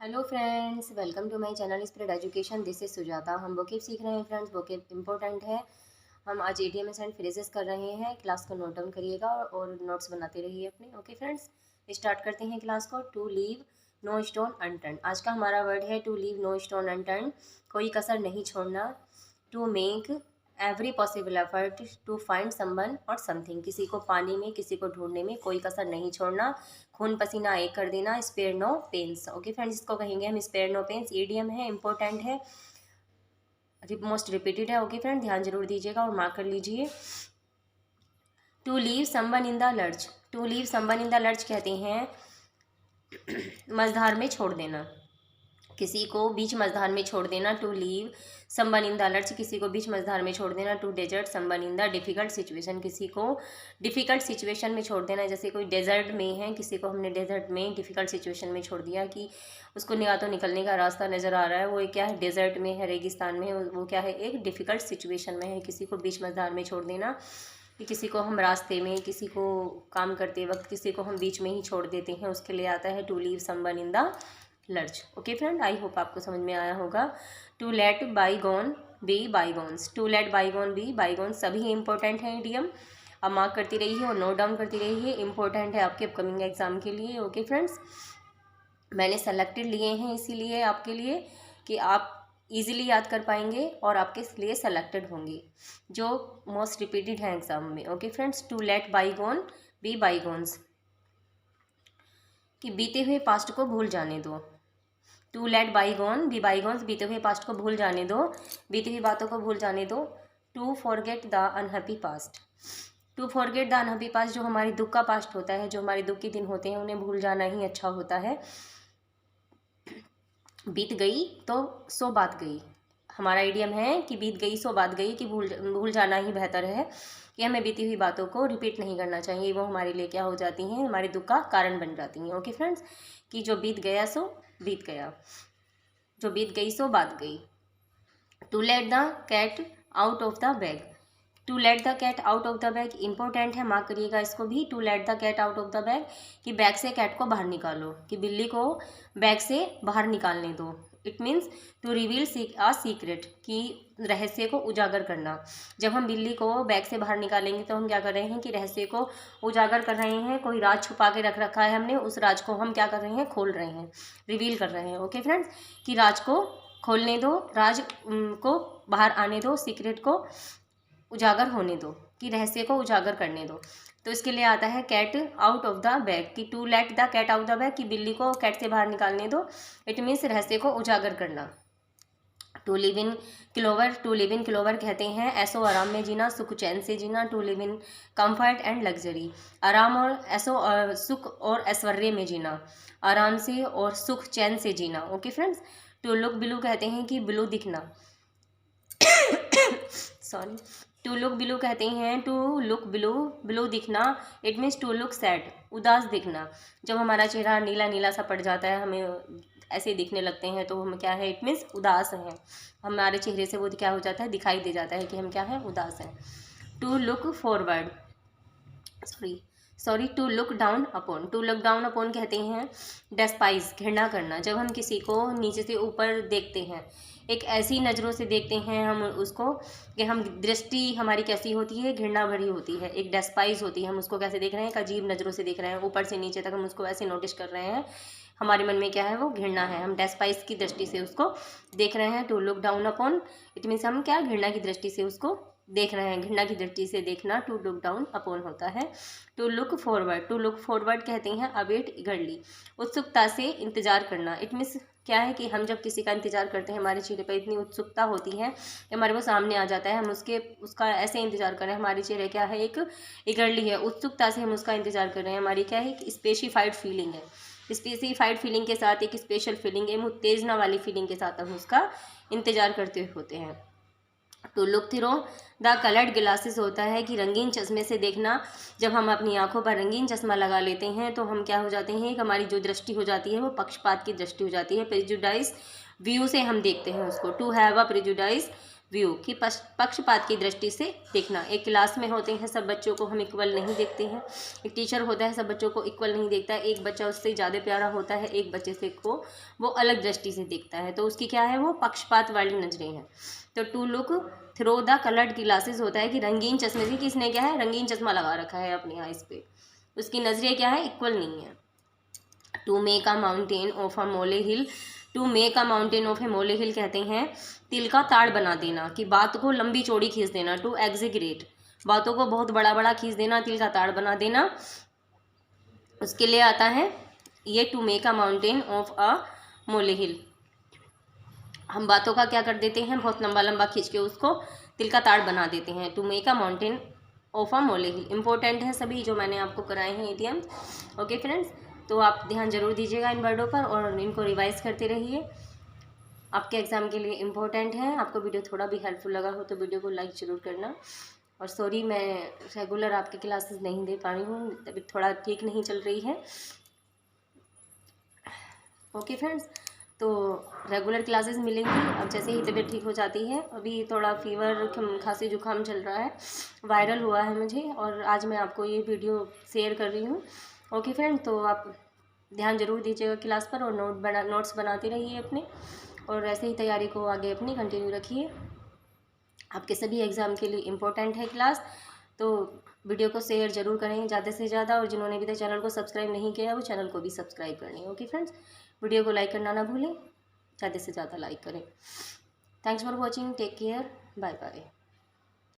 Hello friends, welcome to my channel spread education. This is Sujata. हम vocab सीख रहे हैं फ्रेंड्स। वोकेब इंपॉर्टेंट है। हम आज एडीएमएस एंड फ्रेजेस कर रहे हैं। क्लास को नोट डाउन करिएगा और नोट्स बनाते रहिए अपने। ओके फ्रेंड्स, स्टार्ट करते हैं क्लास को। To leave no stone unturned. आज का हमारा वर्ड है to leave no stone unturned, कोई कसर नहीं छोड़ना। To make every possible effort to find someone और समथिंग, किसी को पाने में, किसी को ढूंढने में कोई कसर नहीं छोड़ना। खून पसीना एक कर देना। Spare no pains. Okay friends, इसको कहेंगे हम स्पेयर नो पेंस। ईडीएम है, इंपॉर्टेंट है, मोस्ट रिपीटेड है। ओके फ्रेंड, ध्यान जरूर दीजिएगा और मार्क कर लीजिए। To leave someone in the lurch. To leave someone in the lurch कहते हैं मझधार में छोड़ देना, किसी को बीच मझधार में छोड़ देना। To leave someone in the lurch, किसी को बीच मझधार में छोड़ देना। To desert someone in the difficult situation, किसी को डिफिकल्ट सिचुएशन में छोड़ देना। जैसे कोई डेजर्ट में है, किसी को हमने डेजर्ट में डिफिकल्ट सिचुएशन में छोड़ दिया कि उसको या तो निकलने का रास्ता नज़र आ रहा है, वो क्या है, डेजर्ट में है, रेगिस्तान में है, वो क्या है, एक डिफिकल्ट सिचुएशन में है। किसी को बीच मझधार में छोड़ देना कि किसी को हम रास्ते में, किसी को काम करते वक्त किसी को हम बीच में ही छोड़ देते हैं, उसके लिए आता है to leave someone in the lurch. Okay friend, I hope आपको समझ में आया होगा। To let bygone be bygones. To let bygone be bygones, सभी इंपॉर्टेंट हैं इडियम। अब मार्क करती रहिए और नोट डाउन करती रहिए, इंपॉर्टेंट है आपके अपकमिंग एग्जाम के लिए। ओके फ्रेंड्स, मैंने सेलेक्टेड लिए हैं इसीलिए आपके लिए कि आप इजीली याद कर पाएंगे और आपके लिए सेलेक्टेड होंगे जो मोस्ट रिपीटेड हैं एग्जाम में। Okay friends, to let bygone be bygones, कि बीते हुए पास्ट को भूल जाने दो। To let bygone be bygones, बीते हुए पास्ट को भूल जाने दो, बीती हुई बातों को भूल जाने दो। To forget the unhappy past. To forget the unhappy past, जो हमारी दुख का पास्ट होता है, जो हमारे दुख के दिन होते हैं, उन्हें भूल जाना ही अच्छा होता है। बीत गई तो सो बात गई, हमारा इडियम है कि बीत गई सो बात गई, कि भूल जाना ही बेहतर है, कि हमें बीती हुई बातों को रिपीट नहीं करना चाहिए। वो हमारे लिए क्या हो जाती हैं, हमारे दुख का कारण बन जाती हैं। ओके फ्रेंड्स, कि जो बीत गया सो बीत गया, जो बीत गई सो बात गई। To let the cat out of the bag. To let the cat out of the bag important है, मार्क करिएगा इसको भी। To let the cat out of the bag, कि बैग से कैट को बाहर निकालो, कि बिल्ली को बैग से बाहर निकालने दो। It means to reveal a secret, कि रहस्य को उजागर करना। जब हम बिल्ली को बैग से बाहर निकालेंगे तो हम क्या कर रहे हैं कि रहस्य को उजागर कर रहे हैं। कोई राज छुपा के रख रखा है हमने, उस राज को हम क्या कर रहे हैं, खोल रहे हैं, रिवील कर रहे हैं। ओके फ्रेंड्स, कि राज को खोलने दो, राज को बाहर आने दो, सीक्रेट को उजागर होने दो, कि रहस्य को उजागर करने दो। तो इसके लिए आता है cat out of the bag, कि to let the cat out the bag, कि बिल्ली को कैट से बाहर निकालने दो। इट मीन्स रहस्य को उजागर करना। To live in clover. To live in clover कहते हैं ऐसो आराम में जीना, सुख चैन से जीना। To live in comfort and luxury, आराम और ऐसो सुख और ऐश्वर्य में जीना, आराम से और सुख चैन से जीना। Okay friends, to look blue कहते हैं कि ब्लू दिखना सॉरी, टू लुक ब्लू कहते हैं टू लुक ब्लू, ब्लू दिखना। It means to look sad, उदास दिखना। जब हमारा चेहरा नीला नीला सा पड़ जाता है, हमें ऐसे दिखने लगते हैं, तो हम क्या है, इट मीन्स उदास हैं। हमारे चेहरे से वो क्या हो जाता है, दिखाई दे जाता है कि हम क्या है, उदास हैं। To look forward, sorry to look down upon. To look down upon कहते हैं डेस्पाइज, घृणा करना। जब हम किसी को नीचे से ऊपर देखते हैं, एक ऐसी नज़रों से देखते हैं हम उसको, कि हम दृष्टि हमारी कैसी होती है, घृणा भरी होती है, एक डेस्पाइज होती है। हम उसको कैसे देख रहे हैं, एक अजीब नज़रों से देख रहे हैं, ऊपर से नीचे तक हम उसको ऐसे नोटिस कर रहे हैं। हमारे मन में क्या है, वो घृणा है, हम डेस्पाइज की दृष्टि से उसको देख रहे हैं। To look down upon, it means हम क्या, घृणा की दृष्टि से उसको देख रहे हैं। घृणा की दृष्टि से देखना टू लुक डाउन अपॉन होता है। To look forward, to look forward कहते हैं अवेट ईगरली, उत्सुकता से इंतजार करना। इट मीन्स क्या है कि हम जब किसी का इंतजार करते हैं, हमारे चेहरे पर इतनी उत्सुकता होती है कि हमारे वो सामने आ जाता है, हम उसका ऐसे इंतजार कर रहे हैं। हमारे चेहरे क्या है, एक ईगरली है, उत्सुकता से हम उसका इंतजार कर रहे हैं। हमारी क्या है, एक स्पेसिफाइड फीलिंग है, स्पेसिफाइड फीलिंग के साथ एक स्पेशल फीलिंग है, उत्तेजना वाली फीलिंग के साथ हम उसका इंतजार करते होते हैं। To look through the coloured glasses होता है कि रंगीन चश्मे से देखना। जब हम अपनी आंखों पर रंगीन चश्मा लगा लेते हैं तो हम क्या हो जाते हैं, कि हमारी जो दृष्टि हो जाती है वो पक्षपात की दृष्टि हो जाती है, प्रेजुडाइज व्यू से हम देखते हैं उसको। To have a prejudice view कि पक्षपात की दृष्टि से देखना। एक क्लास में होते हैं सब बच्चों को हम इक्वल नहीं देखते हैं, एक टीचर होता है सब बच्चों को इक्वल नहीं देखता है, एक बच्चा उससे ज़्यादा प्यारा होता है, एक बच्चे से को वो अलग दृष्टि से देखता है, तो उसकी क्या है, वो पक्षपात वाली नजरें हैं। तो to look through the coloured glasses होता है कि रंगीन चश्मे से, किसने क्या है, रंगीन चश्मा लगा रखा है अपनी आइज पे, उसकी नजरें क्या है, इक्वल नहीं है। To make a mountain of a mole hill, to make a mountain of a mole hill कहते हैं तिल का ताड़ बना देना, कि बात को लंबी चौड़ी खींच देना। टू एग्जीग्रेट, बातों को बहुत बड़ा बड़ा खींच देना, तिल का ताड़ बना देना, उसके लिए आता है ये to make a mountain of a mole hill. हम बातों का क्या कर देते हैं, बहुत लंबा लंबा खींच के उसको तिल का ताड़ बना देते हैं। To make a mountain of a mole hill important है सभी जो मैंने आपको कराए हैं इडियम्स। ओके फ्रेंड्स, तो आप ध्यान जरूर दीजिएगा इन वर्डों पर और इनको रिवाइज करते रहिए, आपके एग्ज़ाम के लिए इम्पोर्टेंट है। आपको वीडियो थोड़ा भी हेल्पफुल लगा हो तो वीडियो को लाइक ज़रूर करना। और सॉरी मैं रेगुलर आपके क्लासेस नहीं दे पा रही हूँ, तबीयत थोड़ा ठीक नहीं चल रही है। ओके फ्रेंड्स, तो रेगुलर क्लासेस मिलेंगी अब जैसे ही तबीयत ठीक हो जाती है। अभी थोड़ा फीवर खांसी जुकाम चल रहा है, वायरल हुआ है मुझे, और आज मैं आपको ये वीडियो शेयर कर रही हूँ। ओके फ्रेंड, तो आप ध्यान जरूर दीजिएगा क्लास पर और नोट्स बनाते रहिए अपने, और ऐसे ही तैयारी को आगे अपनी कंटिन्यू रखिए। आपके सभी एग्ज़ाम के लिए इम्पोर्टेंट है क्लास, तो वीडियो को शेयर जरूर करें ज़्यादा से ज़्यादा, और जिन्होंने अभी तक चैनल को सब्सक्राइब नहीं किया है वो चैनल को भी सब्सक्राइब कर लें। ओके फ्रेंड्स, वीडियो को लाइक करना ना भूलें, ज़्यादा से ज़्यादा लाइक करें। Thanks for watching, take care, bye bye.